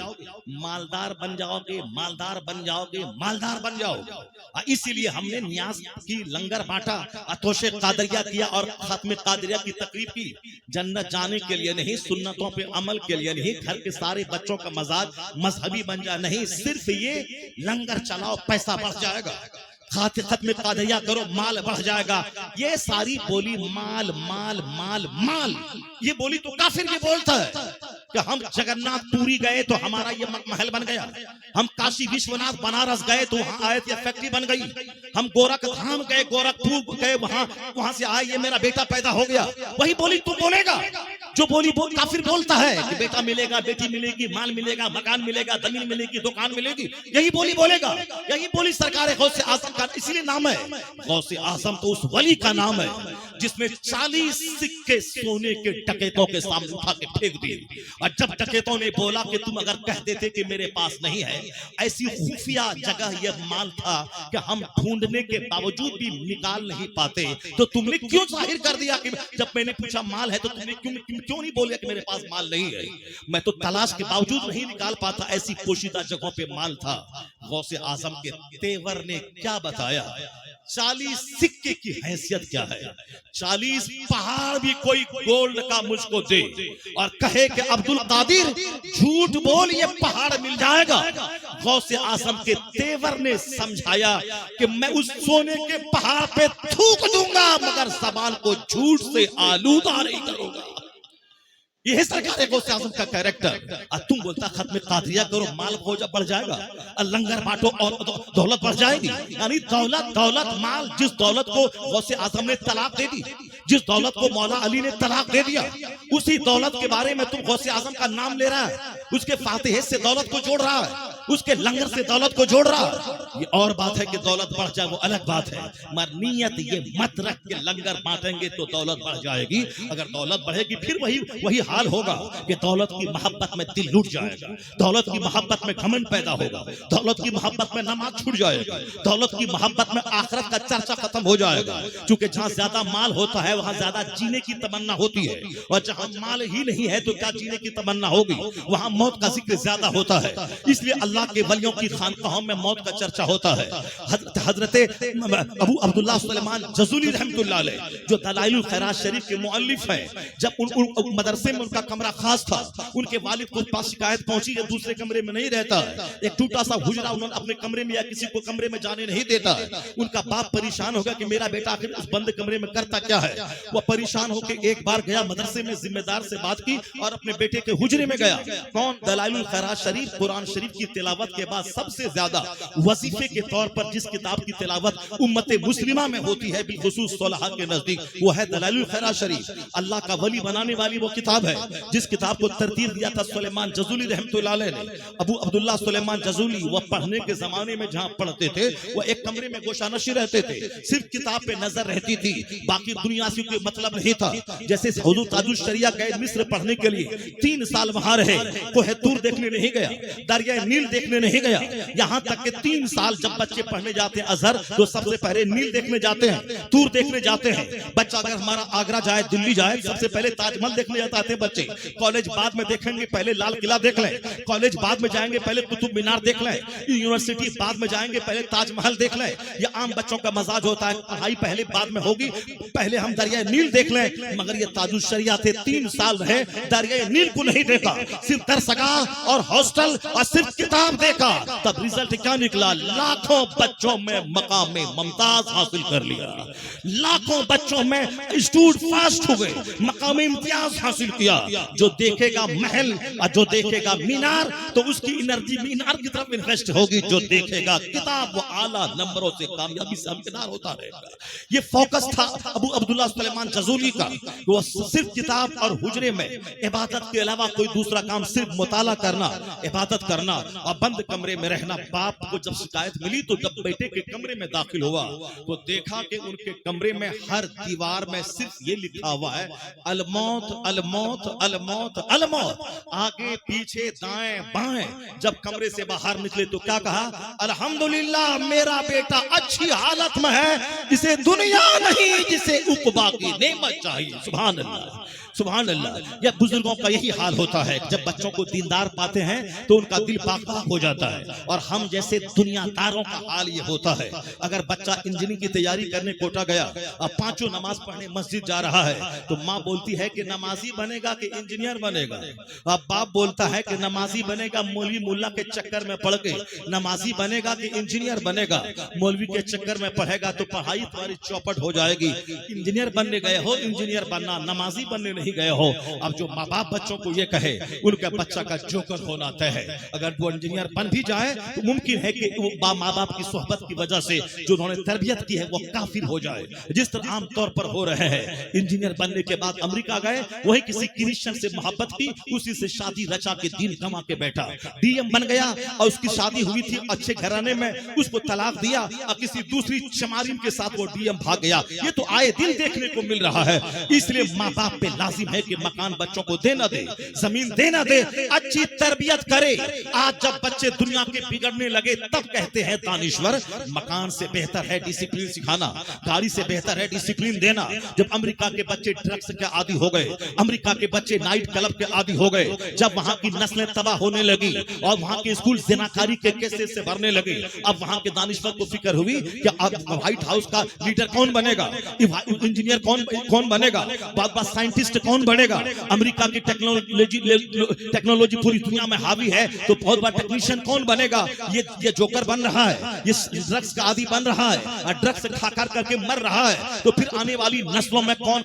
मालदार बन जाओगे, मालदार बन जाओगे, मालदार बन जाओगे। इसीलिए हमने नियाज की लंगर बांटा, तोशे कादरिया किया और खात्मे कादरिया की तकरीब की। जन्नत जाने के लिए नहीं, सुन्नतों पे अमल के लिए नहीं, घर के सारे बच्चों का मजाज मजहबी बन जाए नहीं, सिर्फ ये लंगर चलाओ पैसा बढ़ जाएगा, खत्म कादरिया करो माल बढ़ जाएगा। ये सारी बोली माल माल माल माल, ये बोली तो काफिर भी बोलता है कि हम जगन्नाथ पुरी गए तो हमारा ये महल बन गया, हम काशी विश्वनाथ बनारस गए तो वहां आए ये फैक्ट्री बन गई, हम गोरखधाम गए, गोरखपुर गए, वहां से आए ये मेरा बेटा पैदा हो गया। वही बोली तू बोलेगा जो बोली काफिर बोलता है कि बेटा मिलेगा, बेटी मिलेगी, माल मिलेगा, मकान मिलेगा, जमीन मिलेगी, दुकान मिलेगी, यही बोली बोलेगा, यही बोली सरकार गौसे आजम का इसलिए नाम है। गौसे आजम तो उस वली का नाम है जिसने 40 सिक्के सोने के डकैतों के सामने उठा के फेंक दिए। और जब डकैतों ने बोला कि तुम अगर कह देते कि मेरे पास नहीं है, ऐसी खुफिया जगह यह माल था कि हम ढूंढने के बावजूद भी निकाल नहीं पाते, तो तुमने क्यों जाहिर कर दिया कि जब मैंने पूछा माल है तो तुमने क्यों नहीं बोला कि मेरे पास माल नहीं है? मैं तो तलाश के बावजूद नहीं निकाल पाता, ऐसी पोशीदा जगहों पे माल था। गौसे आजम के तेवर ने क्या बताया? 40 सिक्के की हैसियत क्या है? 40 पहाड़ भी कोई गोल्ड का मुझको दे और कहे कि अब्दुल कादिर झूठ बोल, ये पहाड़ मिल जाएगा। गौसे आजम के तेवर ने समझाया कि मैं उस सोने के पहाड़ पे थूक दूंगा मगर ज़बान को झूठ से आलूदा नहीं करूंगा। यह सरकार गौसे आजम का कैरेक्टर। और तुम बोलता खत्म कादरिया करो, माल बढ़ जाएगा, लंगर बांटो और दौलत बढ़ जाएगी। यानी दौलत माल, जिस दौलत को गौसे आजम ने तलाक दे दी, जिस दौलत को मौला अली ने तलाक दे दिया, उसी दौलत के बारे में तुम गौसे आजम का नाम ले रहा है, उसके फातिहे से दौलत को जोड़ रहा है, उसके लंगर से दौलत को जोड़ रहा है। ये और बात है कि दौलत बढ़ जाए, वो अलग बात है, मगर नियत ये मत रख के लंगर बांटेंगे तो दौलत बढ़ जाएगी। अगर दौलत बढ़ेगी फिर वही हाल होगा कि दौलत की मोहब्बत में दिल लूट जाएगा, दौलत की मोहब्बत में घमंड पैदा होगा, दौलत की मोहब्बत में नमाज छूट जाएगी, दौलत की मोहब्बत में आखिरत का चर्चा खत्म हो जाएगा। क्योंकि जहां ज्यादा माल होता है वहां ज्यादा जीने की तमन्ना होती है, और जहां माल ही नहीं है तो क्या जीने की तमन्ना होगी? वहां मौत का जिक्र ज्यादा होता है। इसलिए अल्लाह के वलियों की खानकाहों में मौत का चर्चा होता है। हजरत अबू अब्दुल्लाह सुलेमान जज़ूली रहमतुल्लाह अलैह, जो दलाइलुल खैरात शरीफ के मुअल्लिफ हैं, जब उन मदरसे में उनका कमरा खास था, उनके वालिद को पास शिकायत पहुंची कि दूसरे कमरे में नहीं रहता है, एक टूटा सा हुजरा उन्होंने अपने कमरे में या किसी को कमरे में जाने नहीं देता है। उनका बाप परेशान हो गया कि मेरा बेटा आखिर उस बंद कमरे में करता क्या है। वो परेशान होकर एक बार गया मदरसे में, जिम्मेदार से बात की और अपने बेटे के हुजरे में गया। कौन? दलाइलुल खैरात शरीफ, कुरान शरीफ की तिलावत के बाद सबसे ज्यादा वजीफे के तौर पर जिस किताब की तिलावत उम्मत मुस्लिमा में होती है बिलखुसूस सोलहा के नजदीक, वो है दलाइलुल खैरात शरीफ। अल्लाह का वली बनाने वाली वो किताब है जिस किताब को तरतीब दिया था सुलेमान जज़ूली रहमतुल्लाह अलैह ने। अबू अब्दुल्लाह सुलेमान जज़ूली वो पढ़ने के जमाने में जहां पढ़ते थे वो एक कमरे में गोशानशी रहते थे, सिर्फ किताब पे नजर रहती थी, बाकी दुनिया से कोई मतलब नहीं था। जैसे हुजूर ताजुल शरिया गए मिस्र पढ़ने के लिए, 3 साल वहां रहे, कोहे तूर देखने नहीं गया, दरिया नील देखने नहीं गया। यहाँ तक कि 3 साल जब बच्चे पढ़ने जाते हैं अजहर, तो सबसे पहले नील देखने जाते हैं, तूर देखने जाते हैं। बच्चा अगर हमारा आगरा जाए, दिल्ली जाए, सबसे पहले ताजमहल देखने जाते हैं बच्चे। कॉलेज बाद में देखेंगे, पहले लाल किला देख लें। कॉलेज बाद में जाएंगे, पहले कुतुब मीनार देख लें। यूनिवर्सिटी बाद में जाएंगे, पहले ताजमहल देख लें। ये आम बच्चों का मजाज होता है, पढ़ाई पहले बाद में होगी, पहले हम दरिया नील देख लें। मगर ये ताजुल शरिया थे, 3 साल रहे, दरिया नील को नहीं देखा, सिर्फ दरसगाह और हॉस्टल और सिर्फ किताब देखा। तब रिजल्ट क्या निकला? लाखों बच्चों में मकाम में मुमताज हासिल कर लिया, लाखों बच्चों में स्टूड फास्ट हुए, मकाम इम्तियाज हासिल किया। जो देखेगा महल और जो देखेगा मीनार तो उसकी एनर्जी मीनार की तरफ इन्वेस्ट होगी, जो देखेगा किताब वो आला नंबरों से कामयाबी से हमकिनार होता रहेगा। ये फोकस था अबू अब्दुल्लाह सुलेमान जज़ूली का। वो सिर्फ किताब और हुजरे में इबादत के अलावा कोई दूसरा काम, सिर्फ मुताला करना, इबादत करना और बंद कमरे में रहना। बाप को जब शिकायत मिली तो जब बेटे के कमरे में दाखिल हुआ तो देखा कि उनके कमरे में हर दीवार में सिर्फ ये लिखा हुआ है, अलमौत अलमौत अलमौत अलमौत, आगे पीछे दाएं बाएं। जब कमरे से बाहर निकले तो क्या कहा? अल्हम्दुलिल्लाह मेरा बेटा अच्छी हालत में है, इसे दुनिया नहीं जिसे उक़बा की नेमत चाहिए। सुभान अल्लाह, सुभान अल्लाह। यह बुजुर्गों का यही हाल होता है, जब बच्चों को दीनदार पाते हैं तो उनका दिल पाक पाक हो जाता है। और हम जैसे दुनियादारों का हाल ये होता है। अगर बच्चा इंजीनियरिंग की तैयारी करने कोटा गया और 5 नमाज पढ़ने मस्जिद जा रहा है तो माँ बोलती है कि नमाजी बनेगा कि इंजीनियर बनेगा। अब बाप बोलता है कि नमाजी बनेगा, मौलवी मुल्ला के चक्कर में पड़ के नमाजी बनेगा कि इंजीनियर बनेगा। मौलवी के चक्कर में पढ़ेगा तो पढ़ाई तुम्हारी चौपट हो जाएगी। इंजीनियर बनने गए हो, इंजीनियर बनना, नमाजी बनने नहीं गए हो। अब जो माँ बाप बच्चों को ये कहे उनका बच्चा का जोकर होना तय है। अगर वो इंजीनियर बन भी जाए तो मुमकिन है कि वो माँ बाप की सोहबत की वजह से जो उन्होंने तरबियत की है वो काफिर हो जाए, जिस तरह आमतौर पर हो रहे हैं। इंजीनियर बनने के बाद अमेरिका गए, वही किसी क्रिश्चियन से मोहब्बत की, उसी से शादी रचा के दीन कमा के बैठा, डीएम बन गया और उसकी शादी हुई थी अच्छे घराने में, उसको तलाक दिया और किसी दूसरी चमारिन के साथ वो डीएम भाग गया। ये तो आए दिन देखने को मिल रहा है। इसलिए माँ बाप पे लाजिम है कि मकान बच्चों को देना दे, जमीन देना दे, अच्छी तरबियत करे। आज जब बच्चे दुनिया के बिगड़ने लगे तब कहते हैं दानिश्वर मकान से बेहतर है डिसिप्लिन सिखाना, गाड़ी से बेहतर है डिसिप्लिन देना। जब अमेरिका के बच्चे ड्रग्स के आदी हो गए, अमेरिका के बच्चे नाइट क्लब के आदी हो गए, जब वहां की नस्लें तबाह होने लगी और वहां के स्कूल जिनाकारी के केसेस से भरने लगे, अब वहां के दानिश्वर को फिक्र हुई कि अब व्हाइट हाउस का लीडर कौन बनेगा, इंजीनियर कौन बनेगा, बाद साइंटिस्ट कौन बनेगा। अमेरिका की टेक्नोलॉजी पूरी दुनिया में हावी है, तो बहुत बड़ा टेक्नीशियन कौन बनेगा। ये जोकर बन रहा है, ये ड्रग्स का आदी बन रहा है, ड्रग्स खा कर करके मर रहा है। तो फिर आने वाली नस्लों में कौन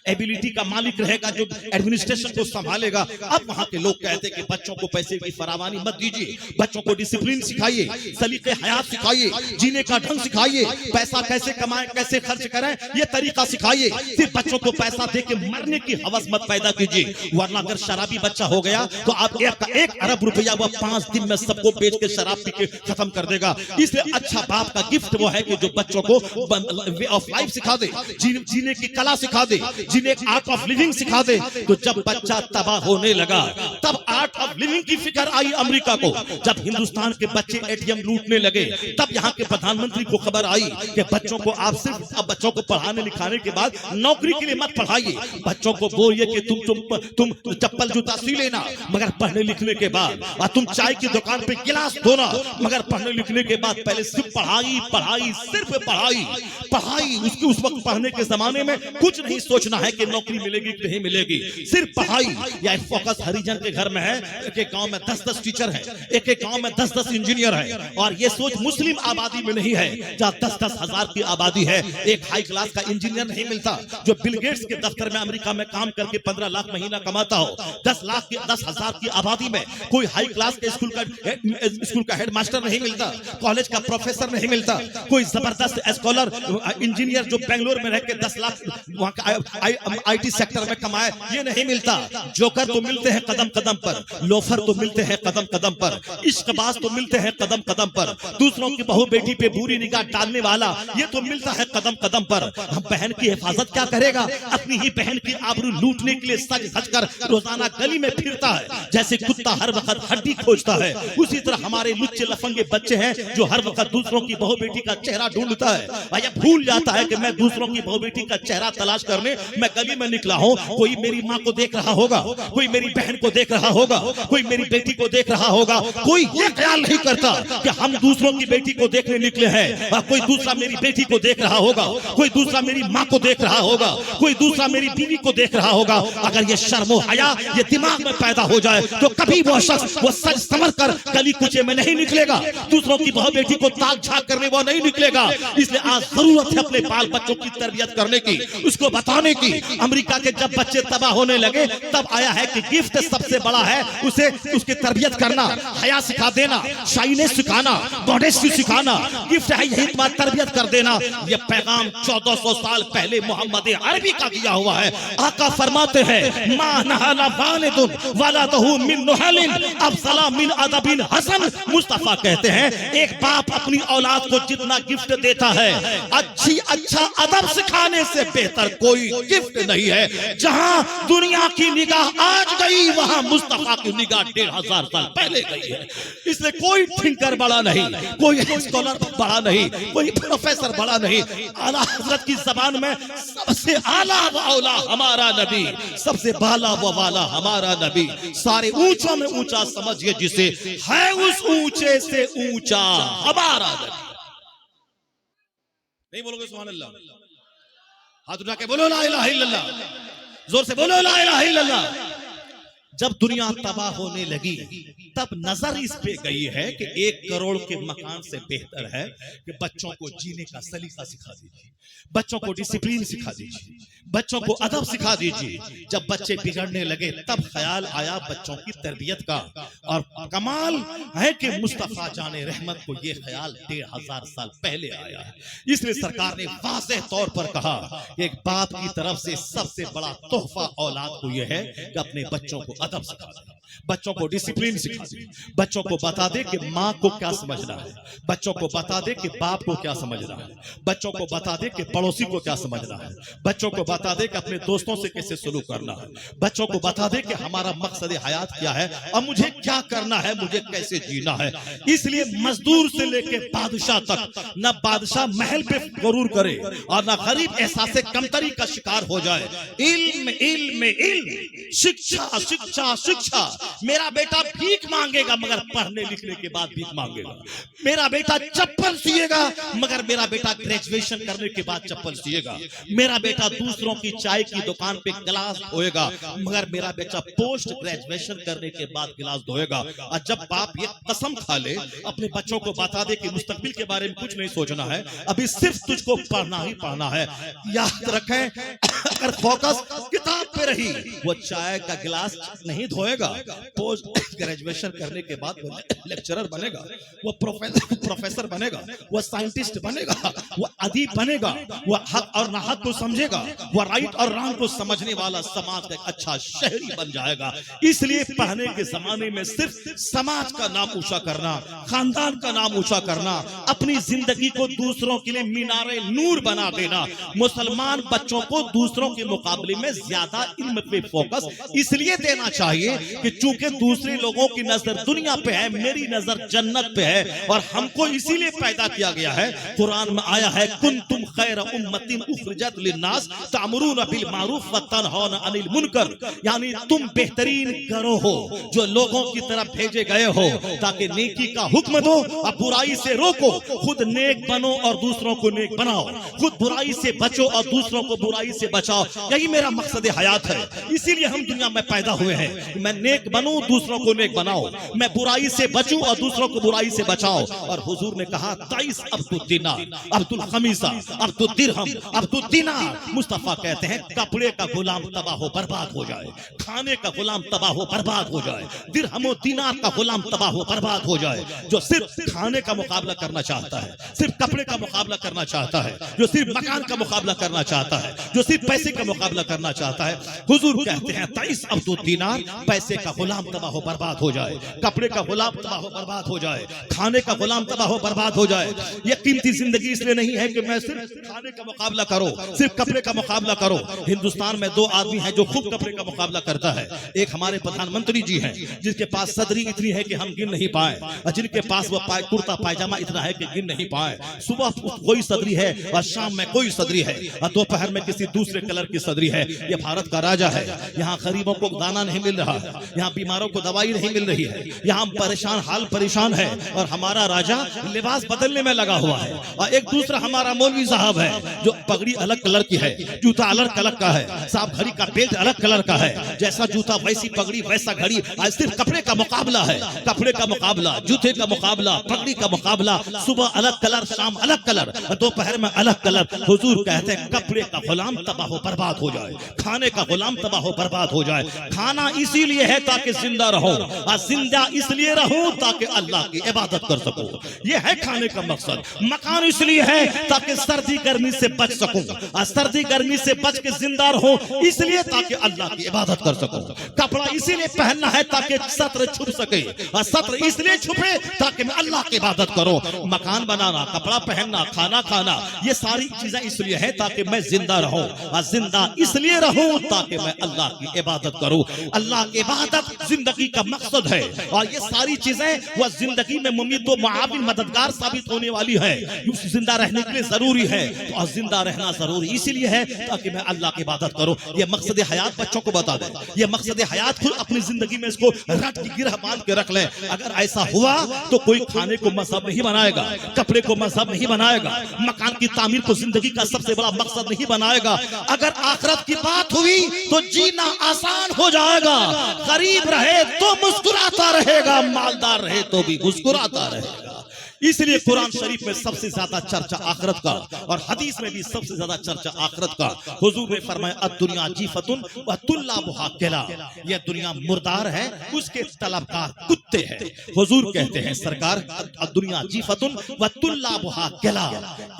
एबिलिटी का मालिक रहेगा जो एडमिनिस्ट्रेशन को संभालेगा। अब वहां के लोग कहते हैं कि बच्चों को पैसे की फरावानी मत दीजिए, बच्चों को डिसिप्लिन सिखाइए, सलीके हयात सिखाइए, जीने का ढंग सिखाइए, पैसा कैसे कमाएं, कैसे खर्च करें, ये तरीका सिखाइए। सिर्फ बच्चों को पैसा दे के मरने की हवस मत पैदा कीजिए, वरना अगर शराबी बच्चा हो गया तो आप 1 अरब रुपया वो 5 दिन में सबको बेच के शराब पी के खत्म कर देगा। इसलिए अच्छा बाप का गिफ्ट वो है कि जो बच्चों को वे ऑफ लाइफ सिखा दे, जीने की कला सिखा दे, जिन्हें आर्ट ऑफ लिविंग सिखा दे। तो जब बच्चा तबाह होने लगा तब आर्ट ऑफ लिविंग की फिक्र आई अमेरिका को। जब हिंदुस्तान के बच्चे एटीएम लूटने लगे तब यहाँ के प्रधानमंत्री को खबर आई कि बच्चों को आप सिर्फ अब बच्चों को पढ़ाने लिखाने के बाद नौकरी के लिए मत पढ़ाइए, बच्चों को बोलिए कि तुम चप्पल जूता सी लेना मगर पढ़ने लिखने के बाद, और तुम चाय की दुकान पे गिलास धोना मगर पढ़ने लिखने के बाद। पहले सिर्फ पढ़ाई सिर्फ पढ़ाई। उसके उस वक्त पढ़ने के जमाने में कुछ नहीं सोचना है कि नौकरी मिलेगी कि नहीं मिलेगी, सिर्फ पढ़ाई। या फोकस हरिजन के घर में है, एक गांव में 10-10 टीचर है, एक गांव में 10-10 इंजीनियर है। और ये सोच मुस्लिम आबादी में नहीं है जहाँ 10-10 हजार की आबादी है, एक हाई क्लास का इंजीनियर नहीं मिलता जो बिल गेट्स के दफ्तर में अमेरिका में काम करके 15 लाख महीना कमाता हो। 10 हजार की आबादी में कोई हाई क्लास के स्कूल का हेडमास्टर नहीं मिलता, कॉलेज का प्रोफेसर नहीं मिलता, कोई जबरदस्त स्कॉलर इंजीनियर जो बेंगलोर में रह के 10 लाख वहां का आईटी सेक्टर में कमाए, ये नहीं मिलता। जोकर तो मिलते हैं कदम कदम पर, लोफर तो मिलते हैं कदम कदम पर, इश्कबाज तो मिलते हैं कदम कदम पर, दूसरों की बहू बेटी पे बुरी निगाह डालने वाला ये तो मिलता है कदम कदम पर। हम बहन की हिफाजत क्या करेगा, अपनी ही बहन की आबरू लूटने के लिए सज सज कर रोजाना गली में फिरता है, जैसे कुत्ता हर वक्त हड्डी खोजता है। उसी तरह हमारे लुच्चे लफंगे बच्चे हैं जो हर वक्त दूसरों की बहू बेटी का चेहरा ढूंढता है, और यह भूल जाता है कि मैं दूसरों की बहू बेटी का चेहरा तलाश करने मैं गली में निकला हूं। कोई मेरी माँ को देख रहा होगा, कोई मेरी बहन को देख रहा होगा, कोई मेरी बेटी को देख रहा होगा। कोई ये ख्याल नहीं करता कि हम दूसरों की बेटी को देखने निकले हैं, और कोई दूसरा मेरी बेटी को देख रहा होगा, कोई दूसरा मेरी माँ को देख रहा होगा, कोई दूसरा मेरी बीवी को देख रहा होगा। अगर ये शर्म और हया ये दिमाग में पैदा हो जाए तो कभी वो शख्स वो सच समझ कर गली कुचे में नहीं निकलेगा, दूसरों की बहू बेटी को ताक झांक करने वो नहीं निकलेगा। इसलिए आज जरूरत है अपने बाल बच्चों की तरबियत करने की, उसको बताने की। अमेरिका के जब बच्चे तबाह होने लगे तब आया है कि गिफ्ट सबसे बड़ा है उसे उसकी तरबियत करना, हया सिखा देना, शाइनेस सिखाना, मॉडेस्टी सिखाना। गिफ्ट है यही तुम्हारी तरबियत कर देना। ये पैगाम 1400 साल पहले मोहम्मद अरबी का दिया हुआ है। आका फरमाते हैं मा नहाला वालिदुन वलदहु मिन नुहलिन अफज़ला मिन अदबिन हसन। मुस्तफा कहते हैं एक बाप अपनी औलाद को जितना गिफ्ट देता है अच्छा अदब सिखाने से बेहतर कोई गिफ्ट नहीं है। जहां दुनिया की निगाह आज गई वहां मुस्तफा की निगाह 1500 साल पहले गई है। इसलिए कोई थिंकर बड़ा नहीं, कोई स्कॉलर बड़ा नहीं, कोई प्रोफेसर बड़ा नहीं। आला हजरत की जबान में सबसे आला व औला हमारा नबी, सबसे बाला व वाला हमारा नबी। सारे ऊंचों में ऊंचा समझिए जिसे है उस ऊंचे से ऊंचा हमारा नबी। नहीं बोलोगे सुभान अल्लाह? हाथ उठा के बोलो ला इलाहा इल्लल्लाह, जोर से बोलो ला इलाहा इल्लल्लाह। जब दुनिया तबाह होने लगी तब नजर इस पे गई है कि 1 करोड़ के मकान से बेहतर है कि बच्चों को जीने का सलीका सिखा दीजिए, बच्चों को डिसिप्लिन सिखा दीजिए, बच्चों को अदब सिखा दीजिए। जब बच्चे बिगड़ने लगे तब ख्याल आया बच्चों की तरबियत का। और कमाल है कि मुस्तफा जाने रहमत को यह ख्याल 1500 साल पहले आया है। इसलिए सरकार ने वाज़ेह तौर पर कहा कि एक बाप की तरफ से सबसे बड़ा तोहफा औलाद को यह है कि अपने बच्चों को अदब सिखा दे, बच्चों को डिसिप्लिन सिखा दे, बच्चों को बता दे कि माँ को क्या समझना है, बच्चों को बता दे कि बाप को क्या समझना है, बच्चों को बता दे कि पड़ोसी को क्या समझना है, बच्चों को बता दे कि अपने दोस्तों से कैसे सलूक करना है, बच्चों को बता दे कि हमारा मकसद हयात क्या है और मुझे क्या करना है, मुझे कैसे जीना है। इसलिए मजदूर से लेके बादशाह तक न बादशाह महल पे गरूर करे और न गरीब एहसास कमतरी का शिकार हो जाए। इल्म इल्म इल्म, शिक्षा शिक्षा शिक्षा। मेरा बेटा भीख मांगेगा मगर पढ़ने लिखने के बाद भीख मांगेगा। मेरा बेटा चप्पल सिएगा मगर मेरा बेटा ग्रेजुएशन करने के बाद चप्पल सिएगा। मेरा बेटा दूसरों की चाय की दुकान पे गिलास धोएगा मगर मेरा बेटा पोस्ट ग्रेजुएशन करने के बाद गिलास धोएगा। और जब बाप ये कसम खा ले अपने बच्चों को बता दे कि मुस्तकबिल के बारे में कुछ नहीं सोचना है, अभी सिर्फ तुझको पढ़ना ही पढ़ना है, याद रखें अगर फोकस किताब पे रही वो चाय का गिलास नहीं धोएगा। पोस्ट ग्रेजुएशन करने के बाद वो लेक्चरर बनेगा, वो प्रोफेसर बनेगा, वो साइंटिस्ट बनेगा, वो अदीब बनेगा, वो हक और नाहक को समझेगा, वो राइट और रॉन्ग को समझने वाला समाज का एक अच्छा शहरी बन जाएगा। इसलिए पढ़ने के जमाने में सिर्फ समाज का नाम ऊंचा करना, खानदान का नाम ऊंचा करना, अपनी जिंदगी को दूसरों के लिए मीनारे नूर बना देना। मुसलमान बच्चों को दूसरों के मुकाबले में ज्यादा इल्म पे फोकस इसलिए देना चाहिए कि चूंकि दूसरे लोगों की नजर दुनिया पे है, मेरी नजर जन्नत पे है और हमको इसीलिए पैदा किया गया है। कुरान में आया है कुंतुम खैर उम्मतिन उखरिजत लिन्नास तामुरून बिल मारूफ व तनहौना अनिल मुनकर, यानी तुम बेहतरीन गिरोह हो जो लोगों की तरफ भेजे गए हो ताकि नेकी का हुक्म दो और बुराई से रोको। खुद नेक बनो और दूसरों को नेक बनाओ, खुद बुराई से बचो और दूसरों को बुराई से बचाओ। यही मेरा मकसद हयात है। इसीलिए हम दुनिया में पैदा हुए हैं। मैं नेक बनूं, दूसरों को नेक बनाओ, मैं बुराई से बचूं और दूसरों को बुराई से बचाओ। और हुजूर ने कहा ताइस अब्दुल दिनार अब्दुल खमीसा अब्दुल दिरहम अब्दुल दिनार। मुस्तफा कहते हैं कपड़े का गुलाम तबाह हो बर्बाद हो जाए, खाने का गुलाम तबाह हो बर्बाद हो जाए, दिरहमो दिनार का गुलाम तबाह हो बर्बाद हो जाए। जो सिर्फ खाने का मुकाबला करना चाहता है, सिर्फ कपड़े का मुकाबला करना चाहता है, जो सिर्फ मकान का मुकाबला करना चाहता है, जो सिर्फ पैसे का मुकाबला करना चाहता है, हुजूर कहते हैं ताइस अब्दुल दिनार, पैसे का गुलाम तबाह हो बर्बाद हो जाए, कपड़े का गुलाम तबाह हो बर्बाद हो जाए, खाने का गुलाम तबाह हो बर्बाद हो जाए। ये कीमती जिंदगी इसलिए नहीं है कि मैं सिर्फ खाने का मुकाबला करो, सिर्फ कपड़े का मुकाबला करो। हिंदुस्तान में 2 आदमी हैं जो खूब कपड़े का मुकाबला करता है। एक हमारे प्रधानमंत्री जी हैं जिनके पास सदरी इतनी है कि हम गिन नहीं पाए, और जिनके पास वो कुर्ता पायजामा इतना है कि गिन नहीं पाए। सुबह कोई सदरी है और शाम में कोई सदरी है और दोपहर में किसी दूसरे कलर की सदरी है। ये भारत का राजा है। यहाँ गरीबों को दाना नहीं मिल रहा है, यहाँ बीमारों को दवाई नहीं मिल रही है, यहाँ परेशान हाल परेशान है और हमारा राजा लिबास बदलने में लगा हुआ है। और एक दूसरा हमारा मौलवी साहब है जो पगड़ी अलग कलर की है, जूता अलग कलर का है, साहब घड़ी का बेल्ट अलग कलर का है, जैसा जूता वैसी पगड़ी वैसा घड़ी। आज सिर्फ कपड़े का मुकाबला है, कपड़े का मुकाबला, जूते का मुकाबला, पगड़ी का मुकाबला। सुबह अलग कलर, शाम अलग कलर, दोपहर में अलग कलर। हुजूर कहते हैं कपड़े का गुलाम तबाह हो बर्बाद हो जाए, खाने का गुलाम तबाह हो बर्बाद हो जाए। खाना इसीलिए है ताकि जिंदा रहो और जिंदा इसलिए रहो ताकि अल्लाह की इबादत कर सको। ये है खाने का मकसद। मकान इसलिए है ताकि सर्दी गर्मी से बच सकूं और सर्दी गर्मी से बच के जिंदा रहो इसलिए ताकि अल्लाह की इबादत कर सको। कपड़ा इसीलिए पहनना है ताकि सत्र छुप सके और सत्र इसलिए छुपे ताकि मैं अल्लाह की इबादत करो। मकान बनाना, कपड़ा पहनना, खाना खाना, ये सारी चीजें इसलिए है ताकि मैं जिंदा रहूं और जिंदा इसलिए रहूं ताकि मैं अल्लाह की इबादत करूं। अल्लाह की इबादत जिंदगी का मकसद है और ये सारी चीजें वह जिंदगी में मुमीद व मुआविन मददगार साबित होने वाली है। जिंदा रहने के लिए जरूरी है और जिंदा रहना जरूरी इसीलिए है ताकि मैं अल्लाह की इबादत करूं। ये मकसद हयात बच्चों को बता दे, ये मकसद हयात खुद अपनी जिंदगी में इसको रट की गिरह बांध के रख ले। अगर ऐसा हुआ तो कोई खाने को मजहब नहीं बनाएगा, कपड़े को मजहब नहीं बनाएगा, मकान की तामीर को जिंदगी का सबसे बड़ा मकसद नहीं बनाएगा। अगर आखिरत की बात हुई तो जीना आसान हो जाएगा। गरीब गरीब रहे तो मुस्कुराता रहेगा, मालदार रहे तो भी मुस्कुराता रहेगा। इसलिए कुरान शरीफ में सबसे ज्यादा चर्चा आखिरत का और हदीस में भी सबसे ज्यादा चर्चा आखिरत का। हुजूर ने फरमाया अद्दुनिया जीफतुन व तुल्लाबुहा किला, यह दुनिया मुर्दार है, उसके तलबगार कुत्ते हैं। हुजूर कहते हैं सरकार अद्दुनिया जीफतुन व तुल्लाबुहा किला,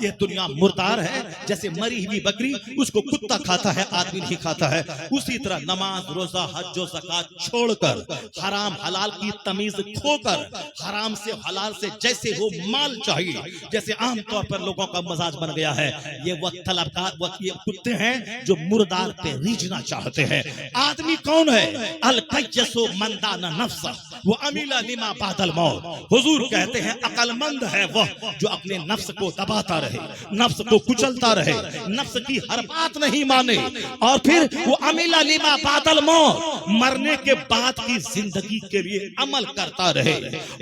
यह दुनिया मुर्दार है, जैसे मरी हुई बकरी उसको कुत्ता खाता है, आदमी नहीं खाता है, उसी तरह नमाज रोजा हज व ज़कात छोड़कर, हराम हलाल की तमीज खोकर, हराम से हलाल से जैसे हो माल चाहिए, जैसे आमतौर पर लोगों का मजाज बन गया है, ये वह तलबगार वह ये कुत्ते हैं जो मुर्दार पे रीझना चाहते हैं। आदमी कौन है? अल कय्यसु मन दाना नफ्सा वो अमीला लिमा बादल मौत। हुजूर कहते हैं अकलमंद है वह जो अपने नफ्स को दबाता रहे, नफ्स को कुचलता रहे, नफ्स की हर बात नहीं माने, और फिर वो अमीला लिमा बादल मौत, मरने के बाद की जिंदगी के लिए अमल करता रहे।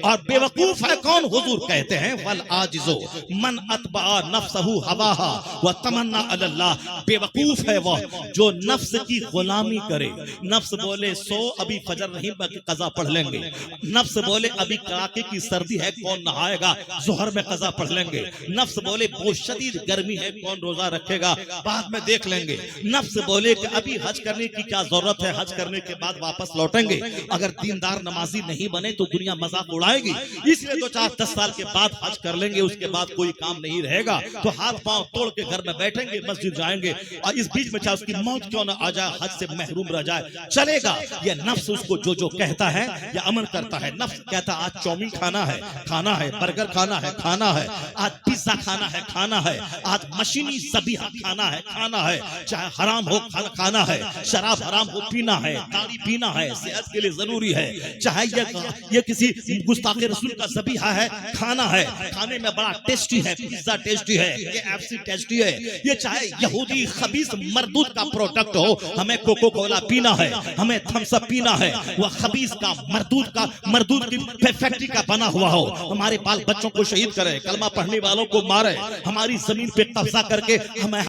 और बेवकूफ है कौन? हुजूर कहते हैं वल आजिजो मन अतबा नफ्सहु हवाहा व तमन्ना अल्लाह, बेवकूफ है वह जो नफ्स की गुलामी करे। नफ्स बोले सो अभी फजर नहीं बाकी कज़ा पढ़ लेंगे, नफ्स बोले अभी कड़ाके की सर्दी है कौन नहाएगा, जोहर में कज़ा पढ़ लेंगे, नफ्स बोले बहुत शदीद गर्मी है कौन रोजा रखेगा, बाद में देख लेंगे, नफ्स बोले कि अभी हज करने की क्या जरूरत है, हज करने के बाद वापस लौटेंगे, अगर दीनदार नमाजी नहीं बने तो दुनिया मजाक उड़ाएगी, इसलिए 2-4-10 साल के बाद हज कर लेंगे, उसके बाद कोई काम नहीं रहेगा, तो हाथ पांव तोड़ के घर में बैठेंगे, मस्जिद जाएंगे, और इस बीच में चाहे उसकी मौत क्यों ना आ जाए, हज से महरूम रह जाए, चलेगा। यह नफ्स उसको जो जो कहता है या अमल करता है। नफ्स कहता है आज चाउमीन खाना है, खाना है, बर्गर खाना है, खाना है, आज पिज्जा खाना है, खाना है, आज मशीनी ज़बीहा खाना है, खाना है, चाहे हराम हो खाना है, शराब हराम हो पीना है, ताड़ी पीना है, सेहत के लिए जरूरी है, चाहे ये किसी गुस्ताखे रसूल का ज़बीहा है, खाना है, खाने में बड़ा टेस्टी है, पिज्जा टेस्टी है, KFC टेस्टी है, ये चाहे यहूदी खबीस मरदूद का प्रोडक्ट हो, हमें कोको कोला पीना है, हमें थम्स अप पीना है, वह खबीस का मरदूद की फैक्ट्री का बना हुआ हो, हमारे बाल बच्चों को शहीद करे, कलमा पढ़ने वालों को मारे, हमारी जमीन पे कब्जा करके हमें